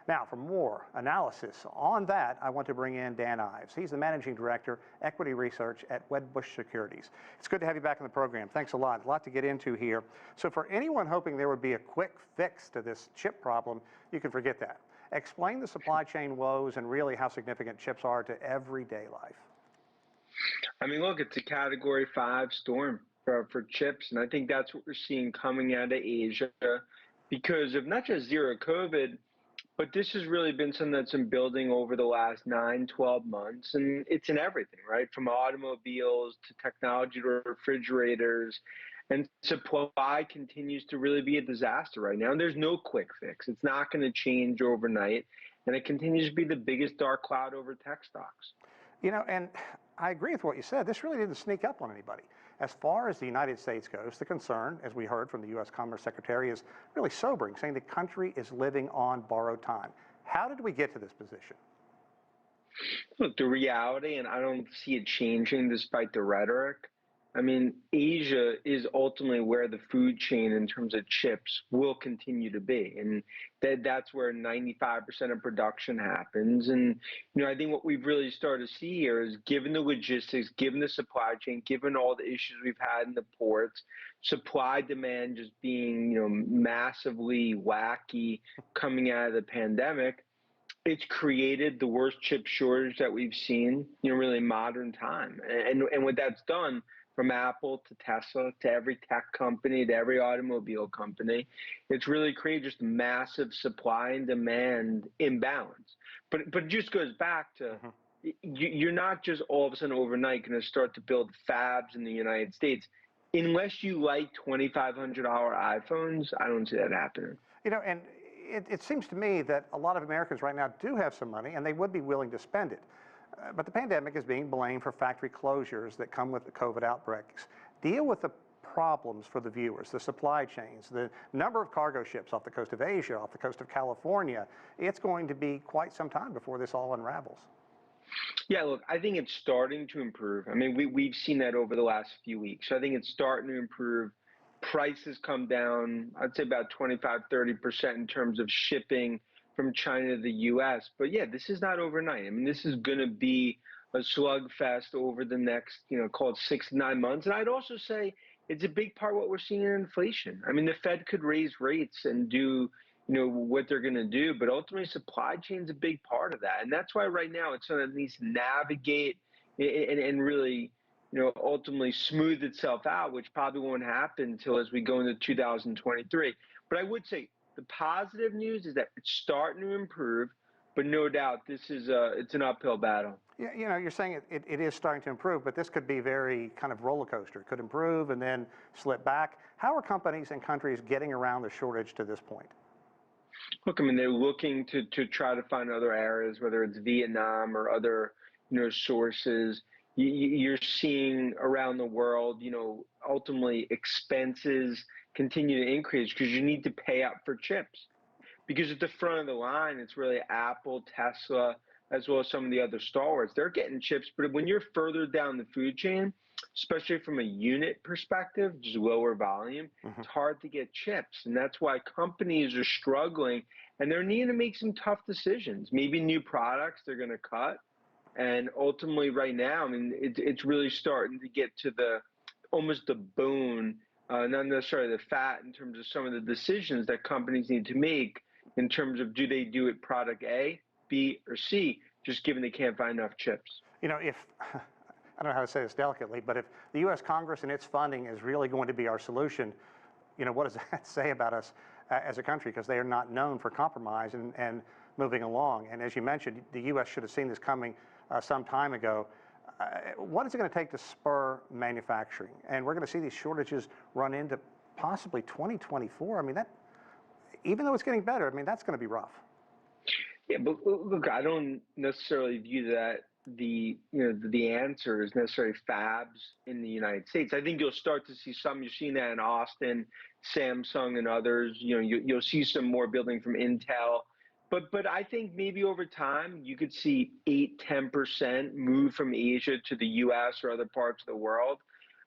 Now, for more analysis on that, I want to bring in Dan Ives. He's the Managing Director, Equity Research at Wedbush Securities. It's good to have you back in the program. Thanks a lot. A lot to get into here. So for anyone hoping there would be a quick fix to this chip problem, you can forget that. Explain the supply chain woes and really how significant chips are to everyday life. I mean, look, it's a Category 5 storm for chips, and I think that's what we're seeing coming out of Asia because of not just zero COVID, but this has really been something that's been building over the last 9, 12 months, and it's in everything, right? From automobiles to technology to refrigerators, and supply continues to really be a disaster right now. And there's no quick fix. It's not going to change overnight, and it continues to be the biggest dark cloud over tech stocks. You know, and I agree with what you said. This really didn't sneak up on anybody. As far as the United States goes, the concern, as we heard from the U.S. Commerce Secretary, is really sobering, saying the country is living on borrowed time. How did we get to this position? Look, the reality, and I don't see it changing despite the rhetoric, I mean, Asia is ultimately where the food chain in terms of chips will continue to be. And that's where 95% of production happens. And, you know, I think what we've really started to see here is given the logistics, given the supply chain, given all the issues we've had in the ports, supply demand just being, you know, massively wacky coming out of the pandemic, it's created the worst chip shortage that we've seen, you know, really in modern time. And what that's done, from Apple to Tesla to every tech company to every automobile company, it's really created just massive supply and demand imbalance. But it just goes back to you're not just all of a sudden overnight going to start to build fabs in the United States. Unless you like $2,500 iPhones, I don't see that happening. You know, and it seems to me that a lot of Americans right now do have some money and they would be willing to spend it. But the pandemic is being blamed for factory closures that come with the COVID outbreaks. Deal with the problems for the viewers, the supply chains, the number of cargo ships off the coast of Asia, off the coast of California. It's going to be quite some time before this all unravels. Yeah, look, I think it's starting to improve. I mean, we've seen that over the last few weeks. So I think it's starting to improve. Prices come down, I'd say about 25, 30% in terms of shipping from China to the U.S. But yeah, this is not overnight. I mean, this is going to be a slugfest over the next, you know, call it 6 to 9 months. And I'd also say it's a big part of what we're seeing in inflation. I mean, the Fed could raise rates and do, you know, what they're going to do, but ultimately supply chain is a big part of that. And that's why right now it's something that needs to navigate and really, you know, ultimately smooth itself out, which probably won't happen until as we go into 2023. But I would say, the positive news is that it's starting to improve, but no doubt this is it's an uphill battle. Yeah, you know, you're saying it is starting to improve, but this could be very kind of roller coaster. It could improve and then slip back. How are companies and countries getting around the shortage to this point? Look, I mean, they're looking to try to find other areas, whether it's Vietnam or other, you know, sources. You're seeing around the world, you know, ultimately expenses continue to increase because you need to pay up for chips. Because at the front of the line, it's really Apple, Tesla, as well as some of the other stalwarts. They're getting chips, but when you're further down the food chain, especially from a unit perspective, just lower volume, it's hard to get chips. And that's why companies are struggling and they're needing to make some tough decisions. Maybe new products they're going to cut. And ultimately right now, I mean, it's really starting to get to the almost the bone, not necessarily the fat in terms of some of the decisions that companies need to make in terms of do they do it product A, B, or C, just given they can't find enough chips. You know, if, I don't know how to say this delicately, but if the U.S. Congress and its funding is really going to be our solution, you know, what does that say about us as a country? Because they are not known for compromise and moving along. And as you mentioned, the U.S. should have seen this coming some time ago. What is it going to take to spur manufacturing? And we're going to see these shortages run into possibly 2024. I mean, that, even though it's getting better, I mean, that's going to be rough. Yeah, but look, I don't necessarily view that the answer is necessarily fabs in the United States. I think you'll start to see some. You're seeing that in Austin, Samsung, and others. You know, you'll see some more building from Intel. But I think maybe over time you could see 8-10% move from Asia to the U.S. or other parts of the world.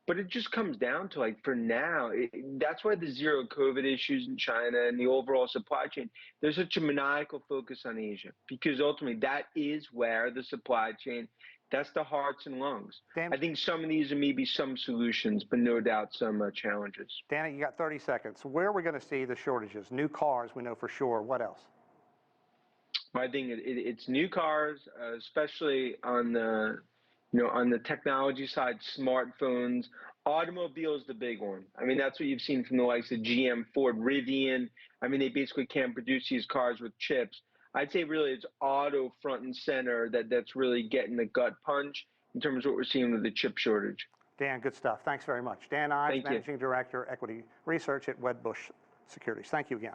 But it just comes down to, like, for now, that's why the zero COVID issues in China and the overall supply chain, there's such a maniacal focus on Asia, because ultimately that is where the supply chain, that's the hearts and lungs. Dan, I think some of these are maybe some solutions, but no doubt some challenges. Dana, you got 30 seconds. Where are we going to see the shortages? New cars, we know for sure. What else? I think it's new cars, especially on the, on the technology side, smartphones. Automobile is the big one. I mean, that's what you've seen from the likes of GM, Ford, Rivian. I mean, they basically can't produce these cars with chips. I'd say really it's auto front and center that's really getting the gut punch in terms of what we're seeing with the chip shortage. Dan, good stuff. Thanks very much. Dan Ives, Thank you. Managing Director, Equity Research at Wedbush Securities. Thank you again.